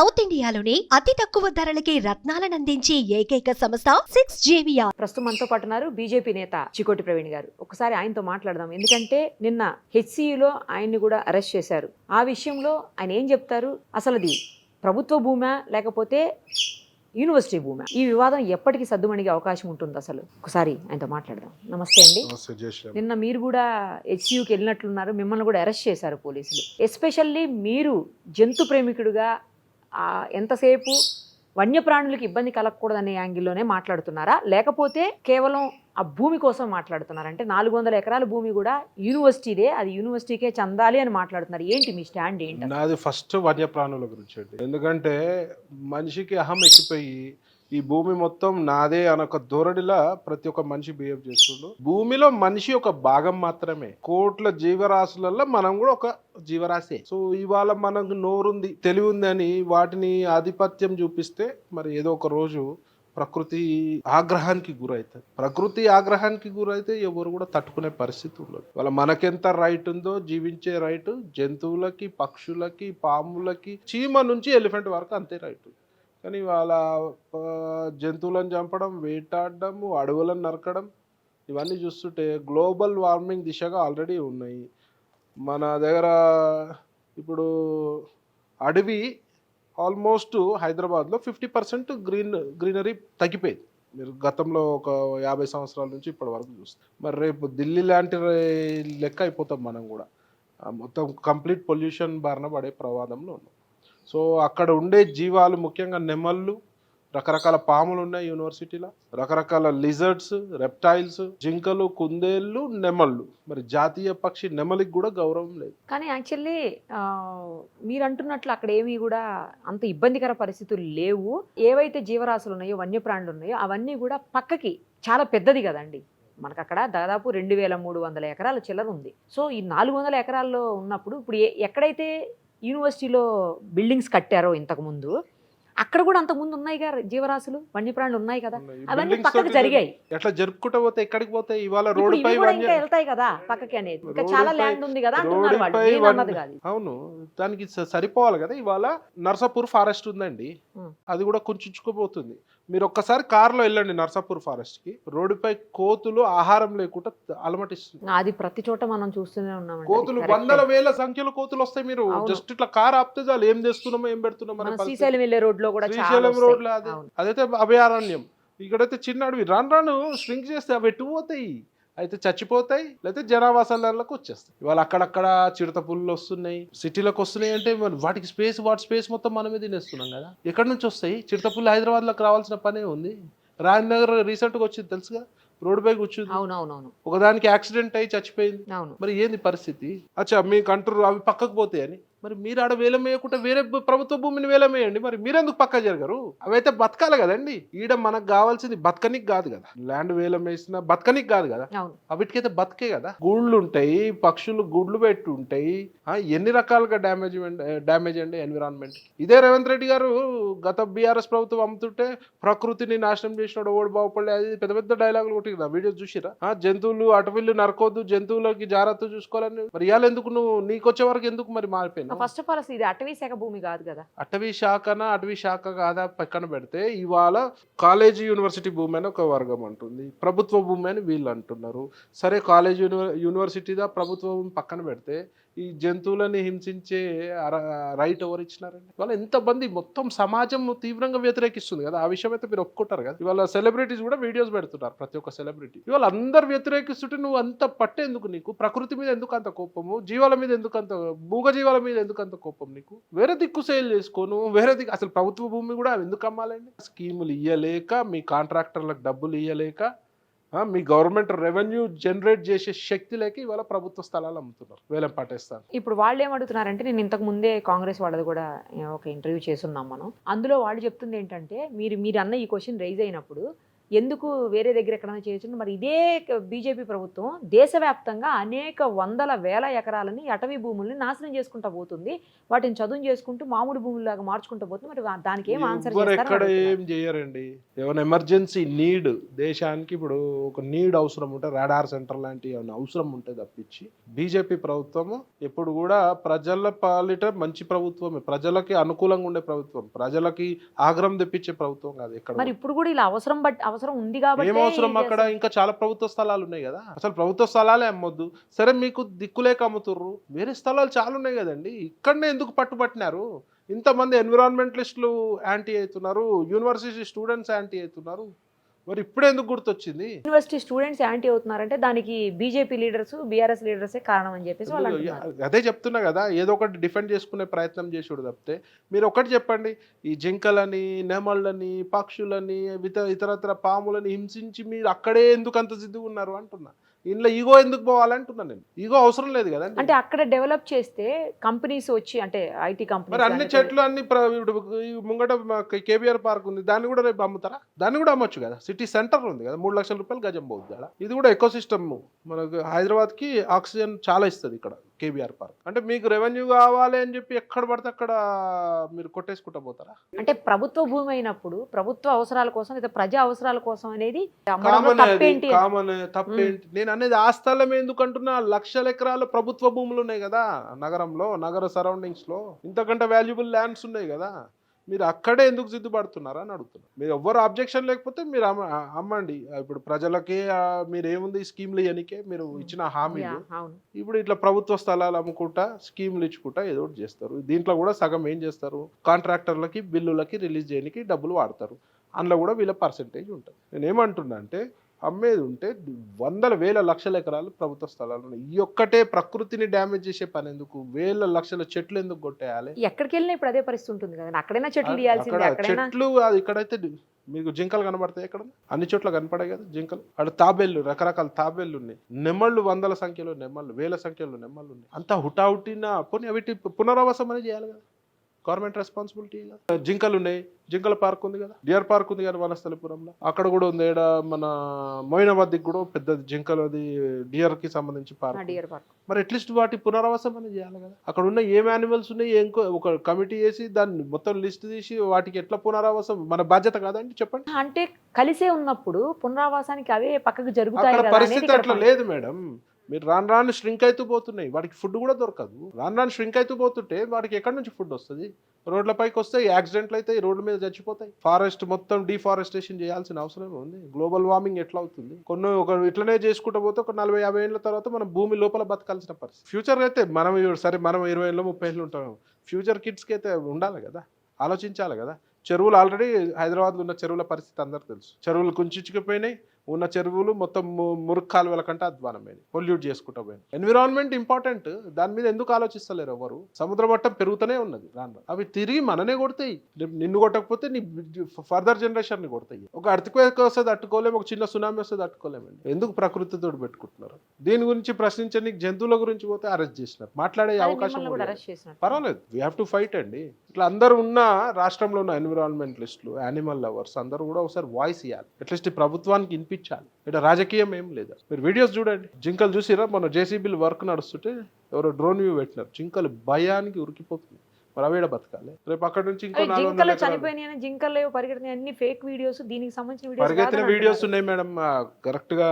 South ఇండియాలోని అతి తక్కువ ధరలకి రత్నాలనందించే ఏకైక సంస్థ 6JVR. ప్రస్తుతం మనతో పాటు ఉన్నారు బీజేపీ నేత చికోటి ప్రవీణ్ గారు. ఒకసారి ఆయనతో మాట్లాడదాం. ఎందుకంటే నిన్న హెచ్సియులో ఆయన్ని కూడా అరెస్ట్ చేశారు. ఆ విషయంలో ఆయన ఏం చెప్తారు, అసలు అది ప్రభుత్వ భూమా లేకపోతే యూనివర్సిటీ భూమా, ఈ వివాదం ఎప్పటికీ సద్దుమణిగే అవకాశం ఉంటుంది అసలు? ఒకసారి ఆయనతో మాట్లాడదాం. నమస్తే అండి. నిన్న మీరు కూడా హెచ్సియుకి వెళ్ళినట్లున్నారు, మిమ్మల్ని కూడా అరెస్ట్ చేశారు పోలీసులు. ఎస్పెషల్లీ మీరు జంతు ప్రేమికుడుగా ఎంతసేపు వన్యప్రాణులకు ఇబ్బంది కలగకూడదనే యాంగిల్లోనే మాట్లాడుతున్నారా, లేకపోతే కేవలం ఆ భూమి కోసం మాట్లాడుతున్నారు? అంటే 400 ఎకరాల భూమి కూడా యూనివర్సిటీదే, అది యూనివర్సిటీకే చెందాలి అని మాట్లాడుతున్నారు. ఏంటి మీ స్టాండ్? ఏంటి? నాది ఫస్ట్ వన్యప్రాణుల గురించి అండి. ఎందుకంటే మనిషికి అహం ఎక్కిపోయి ఈ భూమి మొత్తం నాదే అనొక ధోరణిలా ప్రతి ఒక్క మనిషి బిహేవ్ చేస్తుండు. భూమిలో మనిషి ఒక భాగం మాత్రమే. కోట్ల జీవరాశులలో మనం కూడా ఒక జీవరాశే. సో ఇవాళ మనకు నోరుంది, తెలివి ఉంది అని వాటిని ఆధిపత్యం చూపిస్తే మరి ఏదో ఒక రోజు ప్రకృతి ఆగ్రహానికి గురవుతుంది. ప్రకృతి ఆగ్రహానికి గురైతే ఎవరు కూడా తట్టుకునే పరిస్థితి ఉండదు. వాళ్ళ మనకెంత రైట్ ఉందో జీవించే రైట్ జంతువులకి, పక్షులకి, పాములకి, చీమ నుంచి ఎలిఫెంట్ వరకు అంతే రైట్. కానీ వాళ్ళ జంతువులను చంపడం, వేటాడడం, అడవులను నరకడం, ఇవన్నీ చూస్తుంటే గ్లోబల్ వార్మింగ్ దిశగా ఆల్రెడీ ఉన్నాయి. మన దగ్గర ఇప్పుడు అడవి ఆల్మోస్ట్ హైదరాబాద్లో 50% గ్రీనరీ తగ్గిపోయింది. మీరు గతంలో ఒక 50 సంవత్సరాల నుంచి ఇప్పటి వరకు చూస్తే, మరి రేపు ఢిల్లీ లాంటి లెక్క అయిపోతాం మనం కూడా. మొత్తం కంప్లీట్ పొల్యూషన్ బారిన పడే ప్రమాదంలో ఉన్నాం. సో అక్కడ ఉండే జీవాలు, ముఖ్యంగా నెమళ్ళు, రకరకాల పాములు ఉన్నాయి యూనివర్సిటీలో, రకరకాల లిజర్డ్స్, రెప్టైల్స్, జింకలు, కుందేళ్ళు, నెమళ్ళు. మరి జాతీయ పక్షి నెమలికి కూడా గౌరవం లేదు. కానీ యాక్చువల్లీ మీరు అంటున్నట్లు అక్కడ ఏమీ కూడా అంత ఇబ్బందికర పరిస్థితులు లేవు. ఏవైతే జీవరాశులు ఉన్నాయో, వన్యప్రాణులు ఉన్నాయో, అవన్నీ కూడా పక్కకి చాలా పెద్దది కదండి. మనకు అక్కడ దాదాపు 2300 ఎకరాల చిల్లర ఉంది. సో ఈ 400 ఎకరాల్లో ఉన్నప్పుడు ఇప్పుడు ఎక్కడైతే యూనివర్సిటీలో బిల్డింగ్స్ కట్టారో ఇంతకుముందు, అక్కడ కూడా అంతకుముందు ఉన్నాయి కదా జీవరాశులు, వన్యప్రాణులు ఉన్నాయి కదా, అవన్నీ పక్కకి జరిగాయి. ఎట్లా జరుపుకుంటూ పోతే ఎక్కడికి పోతాయి? ఇవాళ రోడ్ పై ఇంకా వెళ్తాయి కదా పక్కకి అనేది. ఇంకా చాలా ల్యాండ్ ఉంది కదా అంటున్నారు వాళ్ళు. నేను అన్నది కాదు. అవును, దానికి సరిపోవాలి కదా. ఇవాళ నర్సాపూర్ ఫారెస్ట్ ఉందండి, అది కూడా కుంచుకుపోతుంది. మీరు ఒక్కసారి కారులో వెళ్ళండి నర్సాపూర్ ఫారెస్ట్ కి, రోడ్డుపై కోతులు ఆహారం లేకుండా అలమటిస్తుంది. అది ప్రతి చోట మనం చూస్తూనే ఉన్నాం. కోతులు వందల వేల సంఖ్యలో కోతులు వస్తాయి. మీరు జస్ట్ ఇట్లా కార్ ఆపితే చాలు, ఏం చేస్తున్నామో ఏం పెడుతున్నామో. శ్రీశైలం వెళ్ళే రోడ్ లో కూడా, శ్రీశైలం రోడ్ లో అదైతే అభయారణ్యం. ఇక్కడైతే చిన్న అడవి, రాను రాను స్ట్రింక్ చేస్తే అవి ఎటు పోతాయి, అయితే చచ్చిపోతాయి, లేకపోతే జనావాసాలకు వచ్చేస్తాయి. ఇవాళ అక్కడక్కడ చిరుత పుల్లు వస్తున్నాయి, సిటీలకు వస్తున్నాయి. అంటే వాటికి వాటి స్పేస్ మొత్తం మనమే తినేస్తున్నాం కదా. ఎక్కడి నుంచి వస్తాయి చిరుత పుల్లు? హైదరాబాద్లోకి రావాల్సిన పనే ఉంది. రాజనగర్ రీసెంట్గా వచ్చింది తెలుసుగా, రోడ్డు పై కూర్చుంది. అవునవునవును, ఒకదానికి యాక్సిడెంట్ అయ్యి చచ్చిపోయింది. మరి ఏంది పరిస్థితి? అచ్చా మీకు అంటారు అవి పక్కకు పోతాయని. మరి మీరు ఆడ వేలం వేయకుండా వేరే ప్రభుత్వ భూమిని వేలం వేయండి. మరి మీరెందుకు పక్క జరగరు? అవైతే బతకాలి కదండి. ఈడ మనకు కావాల్సింది బతకనికి కాదు కదా. ల్యాండ్ వేలం వేసిన బతకనికి కాదు కదా, అవిటికైతే బతికే కదా. గుళ్ళు ఉంటాయి, పక్షులు గుడ్లు పెట్టి ఉంటాయి. ఎన్ని రకాలుగా డ్యామేజ్ అండి ఎన్విరాన్మెంట్. ఇదే రేవంత్ రెడ్డి గారు గత బీఆర్ఎస్ ప్రభుత్వం అమ్ముతుంటే ప్రకృతిని నాశనం చేసినాడు, ఓడి బాగుపడలే, అది పెద్ద పెద్ద డైలాగులు కొట్టి వీడియో చూసిరా? జంతువులు అటవిల్లు నరకొద్దు, జంతువులకి జాగ్రత్త చూసుకోవాలని. మరి ఇవాళ ఎందుకు నువ్వు నీకొచ్చే వరకు ఎందుకు మరి మారిపోయింది? ఫస్ట్ ఆఫ్ ఆల్ ఇది అటవీ శాఖ భూమి కాదు కదా. అటవీ శాఖ కాదా పక్కన పెడితే, ఇవాళ కాలేజీ యూనివర్సిటీ భూమి అని ఒక వర్గం అంటుంది, ప్రభుత్వ భూమి అని వీళ్ళు అంటున్నారు. సరే కాలేజ్ యూనివర్సిటీదా ప్రభుత్వ భూమి పక్కన పెడితే, ఈ జంతువులని హింసించే రైట్ ఎవరు ఇచ్చినారండి? ఇవాళ ఎంతమంది మొత్తం సమాజం తీవ్రంగా వ్యతిరేకిస్తుంది కదా. ఆ విషయం అయితే మీరు ఒప్పుకుంటారు కదా. ఇవాళ సెలబ్రిటీస్ కూడా వీడియోస్ పెడుతున్నారు, ప్రతి ఒక్క సెలబ్రిటీ. ఇవాళ అందరు వ్యతిరేకిస్తుంటే నువ్వు అంత పట్టేందుకు? నీకు ప్రకృతి మీద ఎందుకు అంత కోపము? జీవాల మీద ఎందుకు అంత, మూగజీవాల మీద ఎందుకు అంత కోపం నీకు? వేరే దిక్కు సేల్ చేసుకోను, వేరే దిక్కు. అసలు ప్రభుత్వ భూమి కూడా ఎందుకు అమ్మాలండి? స్కీములు ఇయ్యలేక, మీ కాంట్రాక్టర్లకు డబ్బులు ఇయ్యలేక, మీ గవర్నమెంట్ రెవెన్యూ జనరేట్ చేసే శక్తి లేక ఇవాళ ప్రభుత్వ స్థలాలు అమ్ముతున్నారు, వేలం పట్టేస్తారు. ఇప్పుడు వాళ్ళు ఏమడుగుతున్నారంటే, నేను ఇంతకు ముందే కాంగ్రెస్ వాళ్ళది కూడా ఒక ఇంటర్వ్యూ చేస్తున్నాం మనం, అందులో వాళ్ళు చెప్తుంది ఏంటంటే, మీరు అన్న ఈ క్వశ్చన్ రైజ్ అయినప్పుడు ఎందుకు వేరే దగ్గర ఎక్కడైనా చేయొచ్చు? మరి ఇదే బీజేపీ ప్రభుత్వం దేశవ్యాప్తంగా అనేక వందల వేల ఎకరాలని అటవీ భూముల్ని నాశనం చేసుకుంటా పోతుంది. వాటిని చదును చేసుకుంటూ మామూలు భూముల్లాగా మార్చుకుంటూ పోతుంది. మరి దానికి ఏం ఆన్సర్ ఎవ్వరు ఎక్కడ చేస్తారు? ఏం చేయరండి. ఏమైనా ఎమర్జెన్సీ నీడ్, దేశానికి ఇప్పుడు ఒక నీడ్ అవసరం ఉంటే రాడార్ సెంటర్ లాంటి ఏమైనా అవసరం ఉంటే తప్పించి బీజేపీ ప్రభుత్వము ఎప్పుడు కూడా ప్రజల పాలిట మంచి ప్రభుత్వమే, ప్రజలకి అనుకూలంగా ఉండే ప్రభుత్వం, ప్రజలకి ఆగ్రహం తెప్పించే ప్రభుత్వం కాదు. ఎక్కడ మరి ఇప్పుడు కూడా ఇలా అవసరం ఉంది కాబట్టి ఏం అవసరం? అక్కడ ఇంకా చాలా ప్రభుత్వ స్థలాలు ఉన్నాయి కదా. అసలు ప్రభుత్వ స్థలాలే అమ్మొద్దు. సరే మీకు దిక్కులేక అమ్ముతుర్రు, వేరే స్థలాలు చాలా ఉన్నాయి కదండి. ఇక్కడనే ఎందుకు పట్టుబట్టినారు? ఇంతమంది ఎన్విరాన్మెంటలిస్టులు యాంటీ అవుతున్నారు, యూనివర్సిటీ స్టూడెంట్స్ యాంటీ అవుతున్నారు. మరి ఇప్పుడే ఎందుకు గుర్తొచ్చింది? యూనివర్సిటీ స్టూడెంట్స్ యాంటీ అవుతున్నారంటే దానికి బీజేపీ లీడర్స్, బీఆర్ఎస్ లీడర్సే కారణం అని చెప్పేసి వాళ్ళు అంటున్నారు. అదే చెప్తున్నా కదా, ఏదో ఒకటి డిఫెండ్ చేసుకునే ప్రయత్నం చేసుడు తప్పితే మీరు ఒకటి చెప్పండి, ఈ జింకలని, నెమళ్ళని, పక్షులని, ఇతరత్ర పాములని హింసించి మీరు అక్కడే ఎందుకు అంత జిద్దుగా ఉన్నారు అంటున్నా. ఇంట్లో ఈగో ఎందుకు పోవాలంటున్నా నేను. ఈగో అవసరం లేదు కదా. అంటే అక్కడ డెవలప్ చేస్తే కంపెనీస్ వచ్చి, అంటే ఐటీ మరి కంపెనీస్ అన్ని చెట్లు అన్ని ముంగట కేబీఆర్ పార్క్ ఉంది, దాన్ని కూడా రేపు అమ్ముతారా? దాన్ని కూడా అమ్మొచ్చు కదా. సిటీ సెంటర్ ఉంది కదా, 3 లక్షల రూపాయలు గజం పోతుంది కదా. ఇది కూడా ఎకో సిస్టమ్. మనకు హైదరాబాద్ కి ఆక్సిజన్ చాలా ఇస్తుంది ఇక్కడ కేబీఆర్ పార్క్. అంటే మీకు రెవెన్యూ కావాలి అని చెప్పి ఎక్కడ పడితే అక్కడ మీరు కొట్టేసుకుంటా పోతారా? అంటే ప్రభుత్వ భూమి అయినప్పుడు ప్రభుత్వ అవసరాల కోసం లేదా ప్రజా అవసరాల కోసం అనేది తప్పేంటి? నేను అనేది ఆ స్థలం ఎందుకు అంటున్నా, లక్షల ఎకరాల ప్రభుత్వ భూములు ఉన్నాయి కదా నగరంలో, నగర సరౌండింగ్స్ లో. ఇంతకంటే వాల్యుబుల్ ల్యాండ్స్ ఉన్నాయి కదా. మీరు అక్కడే ఎందుకు జిద్దుపడుతున్నారా అని అడుగుతున్నారు. మీరు ఎవ్వరు అబ్జెక్షన్ లేకపోతే మీరు అమ్మండి. ఇప్పుడు ప్రజలకే మీరు ఏముంది స్కీమ్లు ఇవ్వనికే మీరు ఇచ్చిన హామీలు. ఇప్పుడు ఇట్లా ప్రభుత్వ స్థలాలు అమ్ముకుంటా, స్కీమ్లు ఇచ్చుకుంటా ఏదో ఒకటి చేస్తారు. దీంట్లో కూడా సగం ఏం చేస్తారు, కాంట్రాక్టర్లకి బిల్లులకి రిలీజ్ చేయడానికి డబ్బులు వాడతారు. అందులో కూడా వీళ్ళ పర్సెంటేజ్ ఉంటుంది. నేను ఏమంటున్నా అంటే, అమ్మేది ఉంటే వందల వేల లక్షల ఎకరాలు ప్రభుత్వ స్థలాలు ఉన్నాయి. ఈ ఒక్కటే ప్రకృతిని డ్యామేజ్ చేసే పని ఎందుకు? వేల లక్షల చెట్లు ఎందుకు కొట్టేయాలి? ఎక్కడికి వెళ్ళినా ఇప్పుడు అదే పరిస్థితి ఉంటుంది కదా. అక్కడైనా చెట్లు తీయాల్సిందే. చెట్లు ఇక్కడైతే మీకు జింకలు కనబడతాయి. ఎక్కడ అన్ని చోట్ల కనపడాయి కదా జింకలు. అక్కడ తాబేళ్ళు, రకరకాల తాబేళ్ళు ఉన్నాయి. నెమళ్ళు వందల సంఖ్యలో నెమళ్ళు, వేల సంఖ్యలో నెమళ్ళు ఉన్నాయి. అంతా హుటాహుటిన పోనీ అవిటి పునరావాసం అనేది చేయాలి కదా, గవర్నమెంట్ రెస్పాన్సిబిలిటీ. జింకలు ఉన్నాయి, జింకల పార్క్ ఉంది కదా, డియర్ పార్క్ ఉంది కదా వనస్థలిపురంలో, అక్కడ కూడా ఉంది. ఇక్కడ మన మోయినాబాద్ కూడా పెద్ద జింకలు, అది డియర్ కి సంబంధించి పార్క్. మరి అట్లీస్ట్ వాటి పునరావాసం అనేది చేయాలి కదా. అక్కడ ఉన్న ఏం యానిమల్స్ ఉన్నాయి, ఒక కమిటీ వేసి దాన్ని మొత్తం లిస్ట్ తీసి వాటికి ఎట్లా పునరావాసం మన బాధ్యత కాదండి చెప్పండి. అంటే కలిసే ఉన్నప్పుడు పునరావాసానికి అవే పక్కకు జరుగుతాయి. పరిస్థితి అట్లా లేదు మేడం. మీరు రాను ష్రింక్ అవుతూ పోతున్నాయి, వాటికి ఫుడ్ కూడా దొరకదు. రాను ష్రింక్ అవుతూ పోతుంటే వాటికి ఎక్కడి నుంచి ఫుడ్ వస్తుంది? రోడ్లపైకి వస్తాయి, యాక్సిడెంట్లు అవుతాయి, రోడ్ల మీద చచ్చిపోతాయి. ఫారెస్ట్ మొత్తం డిఫారెస్టేషన్ చేయాల్సిన అవసరం ఉంది. గ్లోబల్ వార్మింగ్ ఎట్లా అవుతుంది? ఇట్లనే చేసుకుంటూ పోతే ఒక 40-50 ఏళ్ళ తర్వాత మనం భూమి లోపల బతకాల్సిన పరిస్థితి. ఫ్యూచర్ అయితే మనం 20 ఏళ్ళు 30 ఏళ్ళు ఉంటాం. ఫ్యూచర్ కిడ్స్కి అయితే ఉండాలి కదా, ఆలోచించాలి కదా. చెరువులు ఆల్రెడీ హైదరాబాద్లో ఉన్న చెరువుల పరిస్థితి అందరికి తెలుసు. చెరువులు కుంచుకుపోయినాయి, ఉన్న చెరువులు మొత్తం మురుగు కాలువల కంటే అధ్వానమైనవి, పొల్యూట్ చేసుకుంటూ పోయినాయి. ఎన్విరాన్మెంట్ ఇంపార్టెంట్, దాని మీద ఎందుకు ఆలోచిస్తలేరు ఎవరు? సముద్ర మట్టం పెరుగుతూనే ఉన్నది. అవి తిరిగి మననే కొడతాయి. నిన్ను కొట్టకపోతే నీ ఫర్దర్ జనరేషన్ ని కొడతాయి. ఒక ఎర్త్క్వేక్ వస్తే తట్టుకోలేము, ఒక చిన్న సునామీ వస్తే తట్టుకోలేమండి. ఎందుకు ప్రకృతితో పెట్టుకుంటున్నారు? దీని గురించి ప్రశ్నించడానికి జంతువుల గురించి పోతే అరెస్ట్ చేసినారు, మాట్లాడే అవకాశం పర్వాలేదు. వీ హ్యావ్ టు ఫైట్ అండి. ఇట్లా అందరు ఉన్న రాష్ట్రంలో ఉన్న ఎన్విరాన్మెంటలిస్టులు, యానిమల్ లవర్స్ అందరూ కూడా ఒకసారి వాయిస్ ఇవ్వాలి. అట్లీస్ట్ ప్రప్రభుత్వానికి వినిపించాలి. ఇక్కడ రాజకీయం ఏం లేదు. మీరు వీడియోస్ చూడండి, జింకలు చూసిరా? మన జేసీబీలు వర్క్ నడుస్తుంటే ఎవరో డ్రోన్ వ్యూ పెట్టినారు, జింకలు భయానికి ఉరికిపోతుంది. మరి అవేడ బతకాలి. రేపు అక్కడ నుంచి ఇంకో పరిగెత్తిన వీడియోస్ ఉన్నాయి మేడం. కరెక్ట్ గా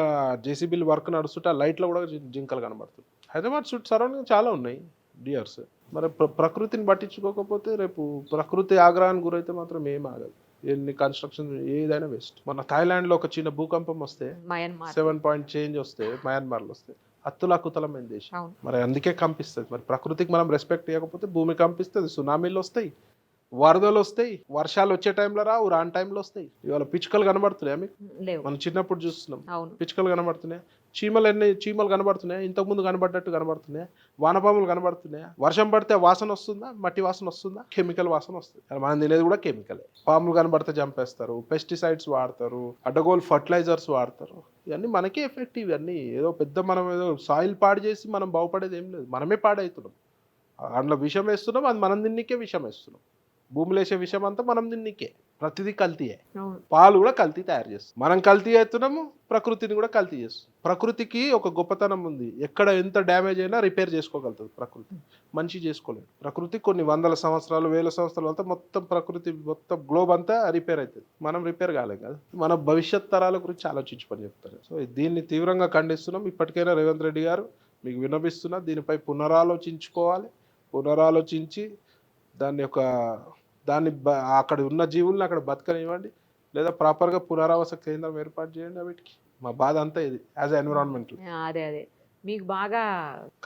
జేసీబీలు వర్క్ నడుస్తుంటే ఆ లైట్ లో కూడా జింకలు కనబడుతుంది. హైదరాబాద్ చుట్టూ సరౌండింగ్ చాలా ఉన్నాయి డియర్స్. మరి ప్రకృతిని పట్టించుకోకపోతే రేపు ప్రకృతి ఆగ్రహానికి గురైతే మాత్రం ఏం ఆగదు. ఎన్ని కన్స్ట్రక్షన్ ఏదైనా వేస్ట్. మన థాయిలాండ్ లో ఒక చిన్న భూకంపం వస్తే 7 పాయింట్ చేంజ్ వస్తే, మయన్మార్ లో వస్తే అత్తులకుతలమైన దేశం. మరి అందుకే కంపిస్తుంది. మరి ప్రకృతికి మనం రెస్పెక్ట్ ఇవ్వకపోతే భూమి కంపిస్తుంది, సునామీలు వస్తాయి, వరదలు వస్తాయి, వర్షాలు వచ్చే టైంలో రావు, రాని టైంలో వస్తాయి. ఇవాళ పిచ్చుకలు కనబడుతున్నాయా మీకు? మనం చిన్నప్పుడు చూస్తున్నాం పిచ్చుకలు కనబడుతున్నాయి. చీమలు కనబడుతున్నాయా? ఇంతకుముందు కనబడ్డట్టు కనబడుతున్నాయా? వానపాములు కనబడుతున్నాయా? వర్షం పడితే వాసన వస్తుందా? మట్టి వాసన వస్తుందా? కెమికల్ వాసన వస్తుంది. మనం తినేది కూడా కెమికలే. పాములు కనబడితే చంపేస్తారు, పెస్టిసైడ్స్ వాడతారు, అడ్డగోలు ఫర్టిలైజర్స్ వాడతారు. ఇవన్నీ మనకే ఎఫెక్ట్. ఇవన్నీ ఏదో పెద్ద మనం ఏదో సాయిల్ పాడు చేసి మనం బాగుపడేది ఏం లేదు. మనమే పాడవుతున్నాం. అందులో విషం వేస్తున్నాం, అది మనం తిన్నికే విషం వేస్తున్నాం. భూమిలో వేసే విషయం అంతా మనం తిన్నికే. ప్రతిదీ కల్తీయే. అవును. పాలు కూడా కల్తీ తయారు చేస్తాం. మనం కల్తీ చేస్తున్నాము, ప్రకృతిని కూడా కల్తీ చేస్తాం. ప్రకృతికి ఒక గొప్పతనం ఉంది, ఎక్కడ ఎంత డ్యామేజ్ అయినా రిపేర్ చేసుకోగలుగుతుంది ప్రకృతి. మంచి చేసుకోలేదు. ప్రకృతి కొన్ని వందల సంవత్సరాలు, వేల సంవత్సరాలు అంతా మొత్తం ప్రకృతి మొత్తం గ్లోబ్ అంతా రిపేర్ అవుతుంది. మనం రిపేర్ కాలేం కదా. మన భవిష్యత్ తరాల గురించి ఆలోచించి పని చెప్తారు. సో దీన్ని తీవ్రంగా ఖండిస్తున్నాం. ఇప్పటికైనా రేవంత్ రెడ్డి గారు మీకు విన్నపిస్తున్నా, దీనిపై పునరాలోచించుకోవాలి. పునరాలోచించి దాన్ని అక్కడ ఉన్న జీవుల్ని అక్కడ బతకనివ్వండి, లేదా ప్రాపర్గా పునరావాస కేంద్రం ఏర్పాటు చేయండి. వీటికి మా బాధ అంతా ఇది యాజ్ ఎన్విరాన్మెంటల్. అదే మీకు బాగా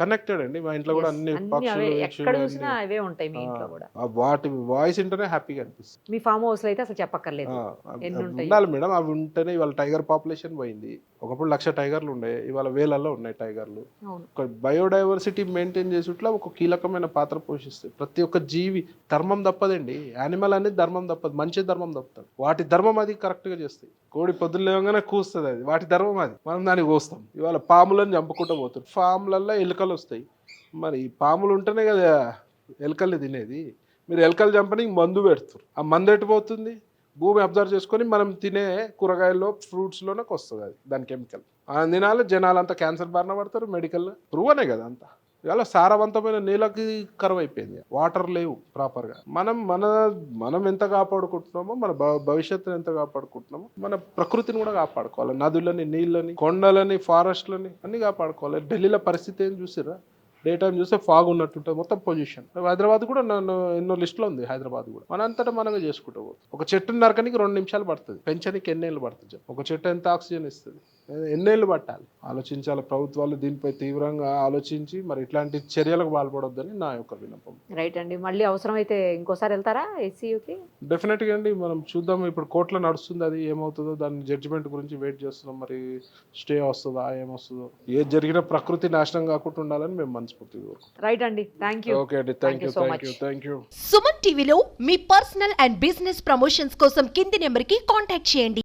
కనెక్టెడ్ అండి. మా ఇంట్లో కూడా అన్ని పక్షులు, ఎక్కడ చూసినా అవే ఉంటాయి మీ ఇంట్లో కూడా. వాటి వాయిస్ వింటేనే హ్యాపీగా అనిపిస్తుంది. మీ ఫామ్ హౌస్ లో అయితే అసలు చెప్పక్కర్లేదు. ఎన్ని ఉంటాయి? ఉండాలి మేడం, అవి ఉంటేనే. ఇవాళ టైగర్ పాపులేషన్ పోయింది. ఒకప్పుడు 1,00,000 టైగర్లు ఉండే, ఇవాళ వేలల్లో ఉన్నాయి టైగర్లు. ఒక బయోడైవర్సిటీ మెయింటైన్ చేసేట్లా ఒక కీలకమైన పాత్ర పోషిస్తాయి. ప్రతి ఒక్క జీవి ధర్మం తప్పదండి. యానిమల్ అనేది ధర్మం తప్పదు, మంచి ధర్మం తప్పుతుంది. వాటి ధర్మం అది కరెక్ట్గా చేస్తాయి. కోడి పొద్దున్న లేవగానే కూస్తుంది, అది వాటి ధర్మం అది. మనం దానికి కోస్తాం. ఇవాళ పాములను చంపుకుంటూ పోతాం. ఫామ్లల్లో ఎలుకలు వస్తాయి. మరి పాములు ఉంటేనే కదా ఎలుకల్ని తినేది. మీరు ఎలుకలు చంపని మందు పెడుతున్నారు. ఆ మందు ఎట్టుపోతుంది, భూమి అబ్జర్వ్ చేసుకొని మనం తినే కూరగాయల్లో, ఫ్రూట్స్లోనే వస్తుంది అది, దాని కెమికల్. ఆ దినాలు జనాలంతా క్యాన్సర్ బారిన పడతారు. మెడికల్ ప్రూవ్ అనే కదా అంతా. ఇవాళ సారవంతమైన నీళ్ళకి కరువు అయిపోయింది, వాటర్ లేవు ప్రాపర్గా. మనం ఎంత కాపాడుకుంటున్నామో, మన భవిష్యత్తుని ఎంత కాపాడుకుంటున్నామో, మన ప్రకృతిని కూడా కాపాడుకోవాలి. నదులని, నీళ్ళని, కొండలని, ఫారెస్ట్లని అన్ని కాపాడుకోవాలి. ఢిల్లీలో పరిస్థితి ఏం చూసిరా? డే టైం చూస్తే ఫాగ్ ఉన్నట్టుంటుంది, మొత్తం పొల్యూషన్. హైదరాబాద్ కూడా ఎన్నో లిస్టులో ఉంది. హైదరాబాద్ కూడా మనంతటా మనమే చేసుకుంటూ పోతుంది. ఒక చెట్టుని నరకనికి 2 నిమిషాలు పడుతుంది, పెంచడానికి ఎన్నేళ్ళు పడుతుంది? ఒక చెట్టు ఎంత ఆక్సిజన్ ఇస్తుంది? ఎన్నేళ్ళు పట్టాలి? ఆలోచించాలి. ప్రభుత్వాలు దీనిపై తీవ్రంగా ఆలోచించి మరి ఇట్లాంటి చర్యలకు పాల్పడొద్దని నా యొక్క విన్నపం. రైట్ అండి. మళ్ళీ అవసరమైతే ఇంకోసారి వెళ్తారా హెచ్సియుకి? డెఫినెట్గా అండి. మనం చూద్దాం. ఇప్పుడు కోర్టులో నడుస్తుంది, అది ఏమవుతుందో దాని జడ్జిమెంట్ గురించి వెయిట్ చేస్తున్నాం. మరి స్టే వస్తుందా, ఏమొస్తుందో. ఏది జరిగినా ప్రకృతి నాశనం కాకుండా ఉండాలని మేము మనస్ఫూర్తిగా కోరుకుంటాం. రైట్ అండి. Thank you. ఓకే అండి. Thank you. సుమన్ టీవీలో మీ పర్సనల్ అండ్ బిజినెస్ ప్రమోషన్స్ కోసం కింది నెంబర్కి కాంటాక్ట్ చేయండి.